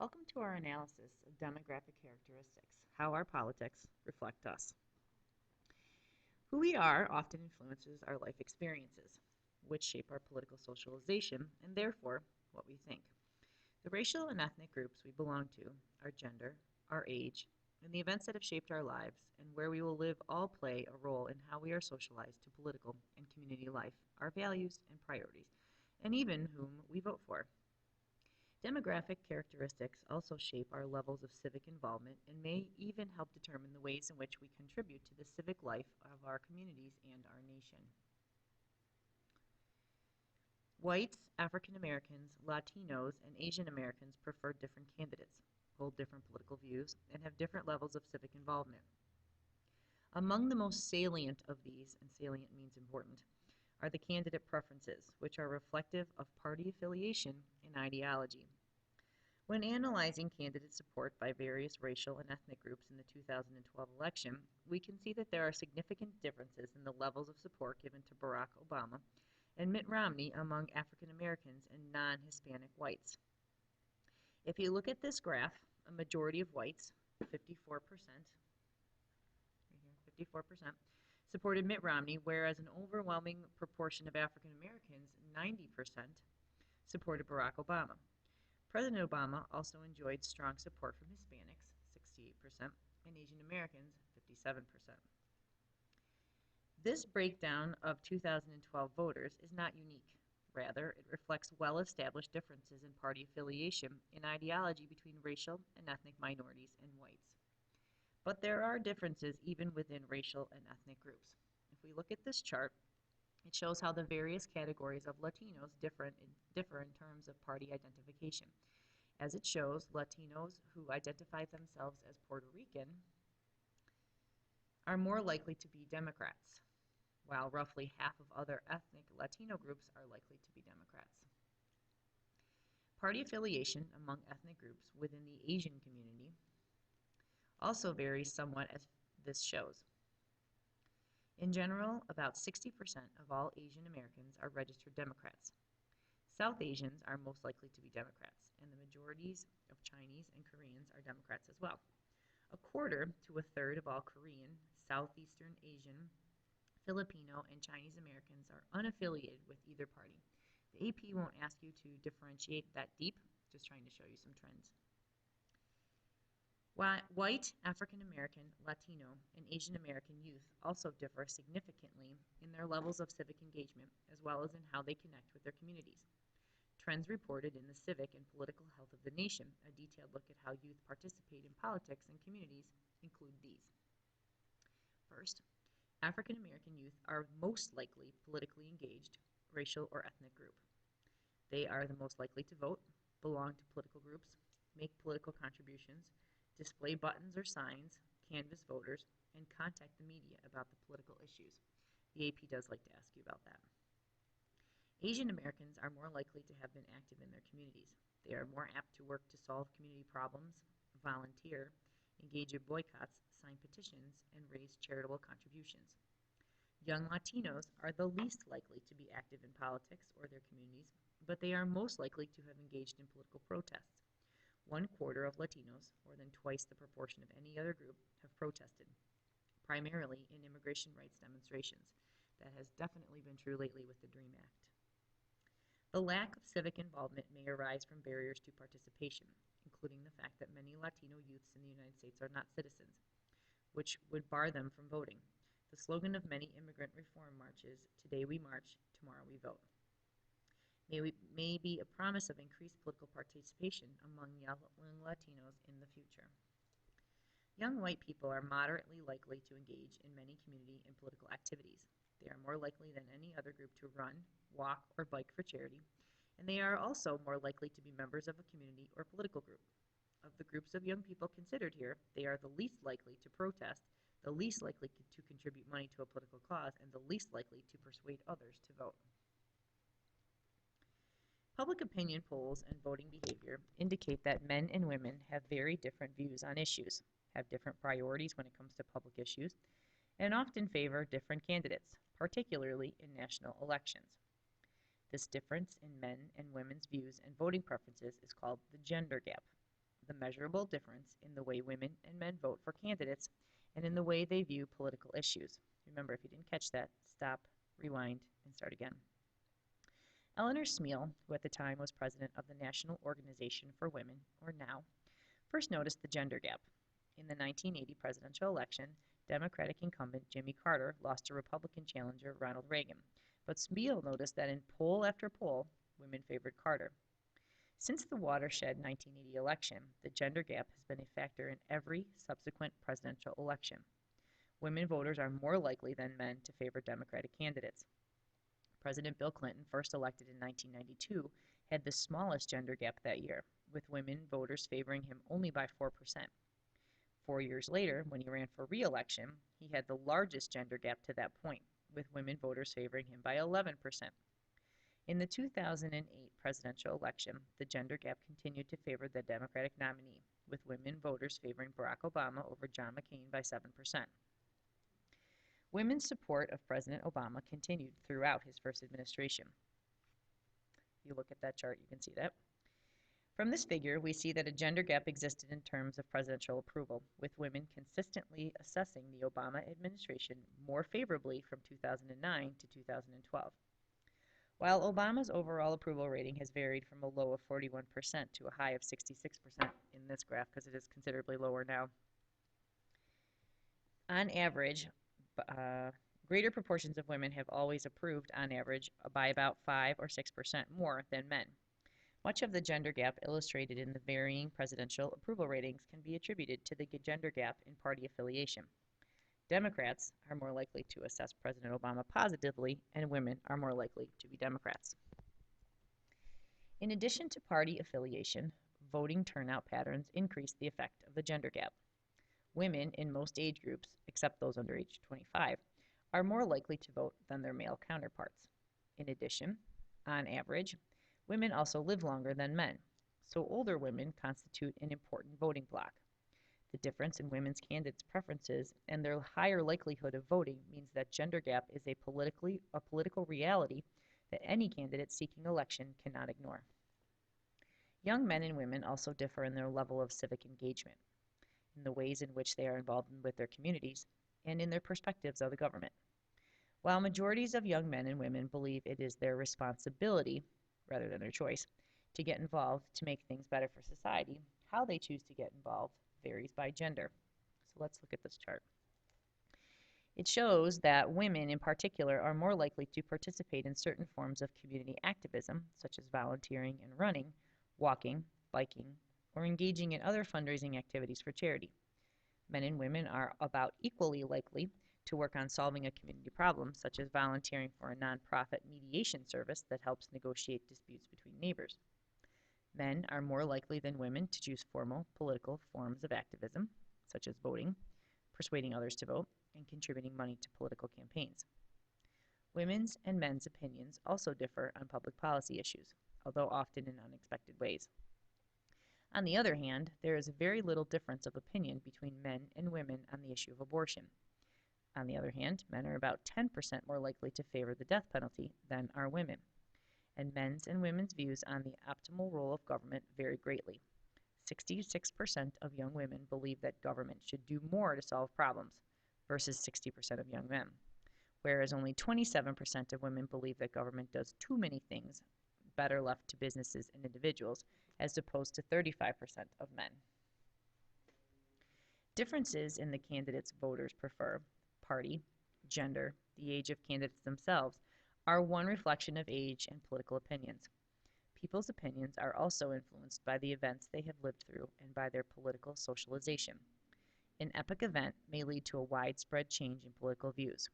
Welcome to our analysis of demographic characteristics, how our politics reflect us. Who we are often influences our life experiences, which shape our political socialization and therefore what we think. The racial and ethnic groups we belong to, our gender, our age, and the events that have shaped our lives and where we will live all play a role in how we are socialized to political and community life, our values and priorities, and even whom we vote for. Demographic characteristics also shape our levels of civic involvement and may even help determine the ways in which we contribute to the civic life of our communities and our nation. Whites, African Americans, Latinos, and Asian Americans prefer different candidates, hold different political views, and have different levels of civic involvement. Among the most salient of these, and salient means important, are the candidate preferences, which are reflective of party affiliation and ideology. When analyzing candidate support by various racial and ethnic groups in the 2012 election, we can see that there are significant differences in the levels of support given to Barack Obama and Mitt Romney among African Americans and non-Hispanic whites. If you look at this graph, a majority of whites, 54%, right here, 54%, supported Mitt Romney, whereas an overwhelming proportion of African Americans, 90%, supported Barack Obama. President Obama also enjoyed strong support from Hispanics, 68%, and Asian Americans, 57%. This breakdown of 2012 voters is not unique. Rather, it reflects well-established differences in party affiliation and ideology between racial and ethnic minorities and whites. But there are differences even within racial and ethnic groups. If we look at this chart, it shows how the various categories of Latinos differ in terms of party identification. As it shows, Latinos who identify themselves as Puerto Rican are more likely to be Democrats, while roughly half of other ethnic Latino groups are likely to be Democrats. Party affiliation among ethnic groups within the Asian community also varies somewhat, as this shows. In general, about 60% of all Asian Americans are registered Democrats. South Asians are most likely to be Democrats, and the majorities of Chinese and Koreans are Democrats as well. A quarter to a third of all Korean, Southeastern Asian, Filipino, and Chinese Americans are unaffiliated with either party. The AP won't ask you to differentiate that deep, just trying to show you some trends. White, African American, Latino, and Asian American youth also differ significantly in their levels of civic engagement, as well as in how they connect with their communities. Trends reported in the civic and political health of the nation, a detailed look at how youth participate in politics and communities, include these. First, African American youth are most likely politically engaged, racial or ethnic group. They are the most likely to vote, belong to political groups, make political contributions, display buttons or signs, canvass voters, and contact the media about the political issues. The AP does like to ask you about that. Asian Americans are more likely to have been active in their communities. They are more apt to work to solve community problems, volunteer, engage in boycotts, sign petitions, and raise charitable contributions. Young Latinos are the least likely to be active in politics or their communities, but they are most likely to have engaged in political protests. 1/4 of Latinos, more than twice the proportion of any other group, have protested, primarily in immigration rights demonstrations. That has definitely been true lately with the DREAM Act. The lack of civic involvement may arise from barriers to participation, including the fact that many Latino youths in the United States are not citizens, which would bar them from voting. The slogan of many immigrant reform marches, "Today we march, tomorrow we vote," may be a promise of increased political participation among young Latinos in the future. Young white people are moderately likely to engage in many community and political activities. They are more likely than any other group to run, walk, or bike for charity, and they are also more likely to be members of a community or political group. Of the groups of young people considered here, they are the least likely to protest, the least likely to contribute money to a political cause, and the least likely to persuade others to vote. Public opinion polls and voting behavior indicate that men and women have very different views on issues, have different priorities when it comes to public issues, and often favor different candidates, particularly in national elections. This difference in men and women's views and voting preferences is called the gender gap. the measurable difference in the way women and men vote for candidates and in the way they view political issues. Remember, if you didn't catch that, stop, rewind, and start again. Eleanor Smeal, who at the time was president of the National Organization for Women, or NOW, first noticed the gender gap. In the 1980 presidential election, Democratic incumbent Jimmy Carter lost to Republican challenger Ronald Reagan, but Smeal noticed that in poll after poll, women favored Carter. Since the watershed 1980 election, the gender gap has been a factor in every subsequent presidential election. Women voters are more likely than men to favor Democratic candidates. President Bill Clinton, first elected in 1992, had the smallest gender gap that year, with women voters favoring him only by 4%. 4 years later, when he ran for re-election, he had the largest gender gap to that point, with women voters favoring him by 11%. In the 2008 presidential election, the gender gap continued to favor the Democratic nominee, with women voters favoring Barack Obama over John McCain by 7%. Women's support of President Obama continued throughout his first administration. If you look at that chart, you can see that. From this figure, we see that a gender gap existed in terms of presidential approval, with women consistently assessing the Obama administration more favorably from 2009 to 2012. While Obama's overall approval rating has varied from a low of 41% to a high of 66% in this graph, because it is considerably lower now, on average, greater proportions of women have always approved, on average, by about 5 or 6% more than men. Much of the gender gap illustrated in the varying presidential approval ratings can be attributed to the gender gap in party affiliation. Democrats are more likely to assess President Obama positively, and women are more likely to be Democrats. In addition to party affiliation, voting turnout patterns increase the effect of the gender gap. Women in most age groups, except those under age 25, are more likely to vote than their male counterparts. In addition, on average, women also live longer than men, so older women constitute an important voting bloc. The difference in women's candidates' preferences and their higher likelihood of voting means that gender gap is a political reality that any candidate seeking election cannot ignore. Young men and women also differ in their level of civic engagement, in the ways in which they are involved with their communities, and in their perspectives of the government. While majorities of young men and women believe it is their responsibility, rather than their choice, to get involved to make things better for society, how they choose to get involved varies by gender. So let's look at this chart. It shows that women in particular are more likely to participate in certain forms of community activism, such as volunteering and running, walking, biking, or engaging in other fundraising activities for charity. Men and women are about equally likely to work on solving a community problem, such as volunteering for a nonprofit mediation service that helps negotiate disputes between neighbors. Men are more likely than women to choose formal political forms of activism, such as voting, persuading others to vote, and contributing money to political campaigns. Women's and men's opinions also differ on public policy issues, although often in unexpected ways. On the other hand, there is very little difference of opinion between men and women on the issue of abortion. On the other hand, men are about 10% more likely to favor the death penalty than are women. And men's and women's views on the optimal role of government vary greatly. 66% of young women believe that government should do more to solve problems, versus 60% of young men, whereas only 27% of women believe that government does too many things better left to businesses and individuals, as opposed to 35% of men. Differences in the candidates voters prefer, party, gender, the age of candidates themselves, are one reflection of age and political opinions. People's opinions are also influenced by the events they have lived through and by their political socialization. An epic event may lead to a widespread change in political views.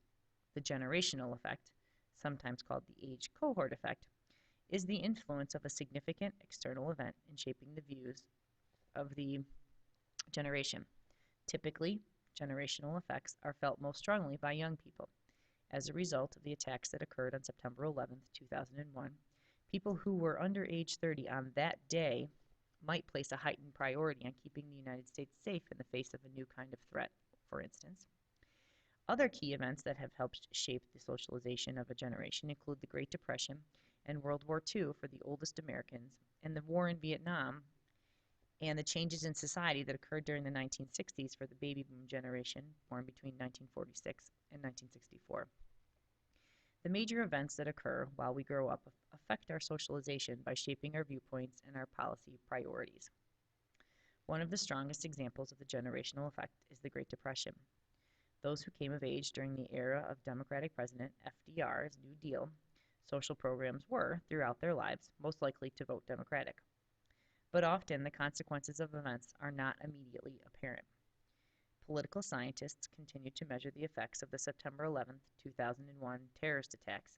The generational effect, sometimes called the age cohort effect, is the influence of a significant external event in shaping the views of the generation. Typically, generational effects are felt most strongly by young people. As a result of the attacks that occurred on September 11, 2001, people who were under age 30 on that day might place a heightened priority on keeping the United States safe in the face of a new kind of threat, for instance. Other key events that have helped shape the socialization of a generation include the Great Depression and World War II for the oldest Americans, and the war in Vietnam and the changes in society that occurred during the 1960s for the baby boom generation born between 1946 and 1964. The major events that occur while we grow up affect our socialization by shaping our viewpoints and our policy priorities. One of the strongest examples of the generational effect is the Great Depression. Those who came of age during the era of Democratic President FDR's New Deal social programs were, throughout their lives, most likely to vote Democratic. But often the consequences of events are not immediately apparent. Political scientists continue to measure the effects of the September 11, 2001 terrorist attacks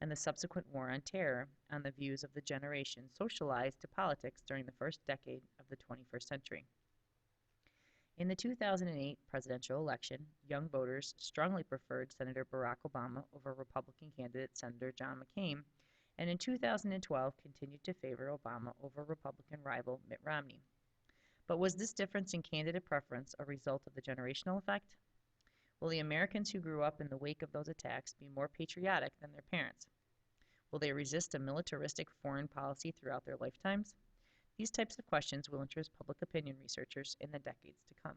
and the subsequent war on terror on the views of the generation socialized to politics during the first decade of the 21st century. In the 2008 presidential election, young voters strongly preferred Senator Barack Obama over Republican candidate Senator John McCain, and in 2012 continued to favor Obama over Republican rival Mitt Romney. But was this difference in candidate preference a result of the generational effect? Will the Americans who grew up in the wake of those attacks be more patriotic than their parents? Will they resist a militaristic foreign policy throughout their lifetimes? These types of questions will interest public opinion researchers in the decades to come.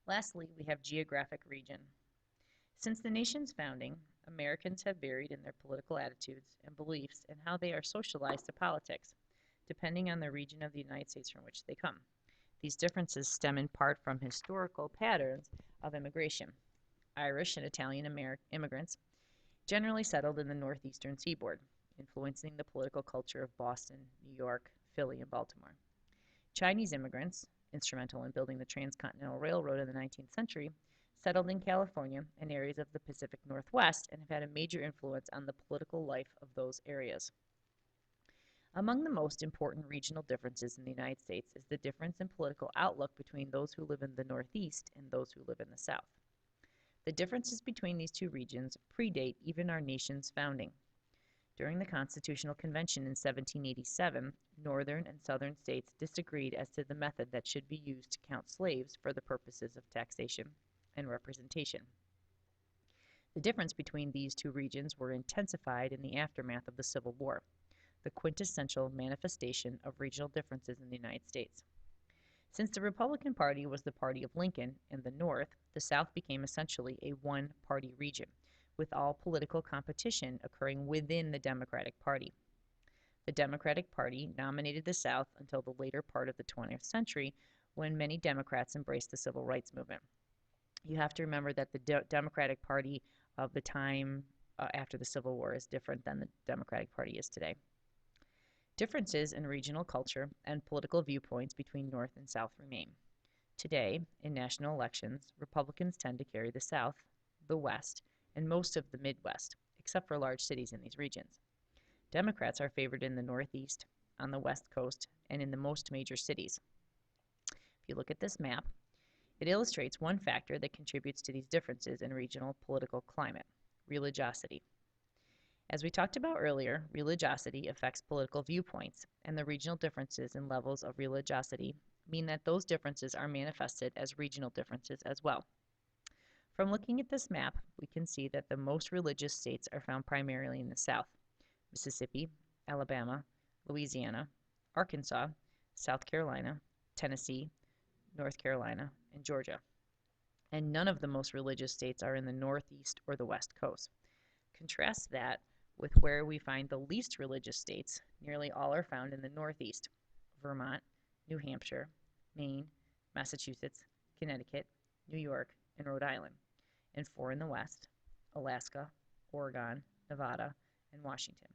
Lastly, we have geographic region. Since the nation's founding, Americans have varied in their political attitudes and beliefs and how they are socialized to politics, depending on the region of the United States from which they come. These differences stem in part from historical patterns of immigration. Irish and Italian immigrants generally settled in the northeastern seaboard, influencing the political culture of Boston, New York, Philly, and Baltimore. Chinese immigrants, instrumental in building the Transcontinental Railroad in the 19th century, settled in California and areas of the Pacific Northwest and have had a major influence on the political life of those areas. Among the most important regional differences in the United States is the difference in political outlook between those who live in the Northeast and those who live in the South. The differences between these two regions predate even our nation's founding. During the Constitutional Convention in 1787, northern and southern states disagreed as to the method that should be used to count slaves for the purposes of taxation and representation. The difference between these two regions were intensified in the aftermath of the Civil War, the quintessential manifestation of regional differences in the United States. Since the Republican Party was the party of Lincoln in the North, the South became essentially a one-party region, with all political competition occurring within the Democratic Party. The Democratic Party dominated the South until the later part of the 20th century, when many Democrats embraced the civil rights movement. You have to remember that the Democratic Party of the time after the Civil War is different than the Democratic Party is today. Differences in regional culture and political viewpoints between North and South remain. Today, in national elections, Republicans tend to carry the South, the West, and most of the Midwest, except for large cities in these regions. Democrats are favored in the Northeast, on the West Coast, and in the most major cities. If you look at this map, it illustrates one factor that contributes to these differences in regional political climate: religiosity. As we talked about earlier, religiosity affects political viewpoints, and the regional differences in levels of religiosity mean that those differences are manifested as regional differences as well. From looking at this map, we can see that the most religious states are found primarily in the South: Mississippi, Alabama, Louisiana, Arkansas, South Carolina, Tennessee, North Carolina, and Georgia. And none of the most religious states are in the Northeast or the West Coast. Contrast that with where we find the least religious states. Nearly all are found in the Northeast: Vermont, New Hampshire, Maine, Massachusetts, Connecticut, New York, and Rhode Island, and 4 in the West: Alaska, Oregon, Nevada, and Washington.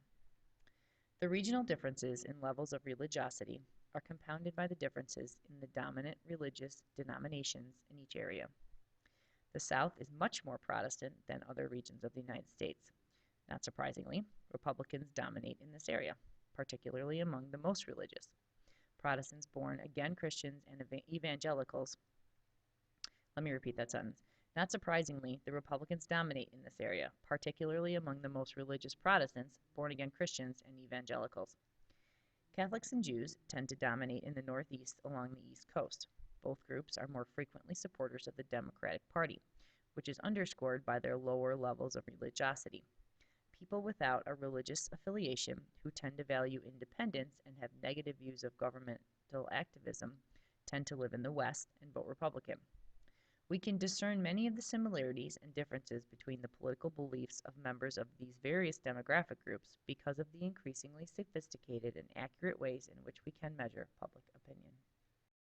The regional differences in levels of religiosity are compounded by the differences in the dominant religious denominations in each area. The South is much more Protestant than other regions of the United States. Not surprisingly, Republicans dominate in this area, particularly among the most religious. Protestants born again Christians and evangelicals. Let me repeat that sentence. Not surprisingly, the Republicans dominate in this area, particularly among the most religious Protestants, born again Christians, and evangelicals. Catholics and Jews tend to dominate in the Northeast along the East Coast. Both groups are more frequently supporters of the Democratic Party, which is underscored by their lower levels of religiosity. People without a religious affiliation who tend to value independence and have negative views of government environmental activism tend to live in the West and vote Republican. We can discern many of the similarities and differences between the political beliefs of members of these various demographic groups because of the increasingly sophisticated and accurate ways in which we can measure public opinion.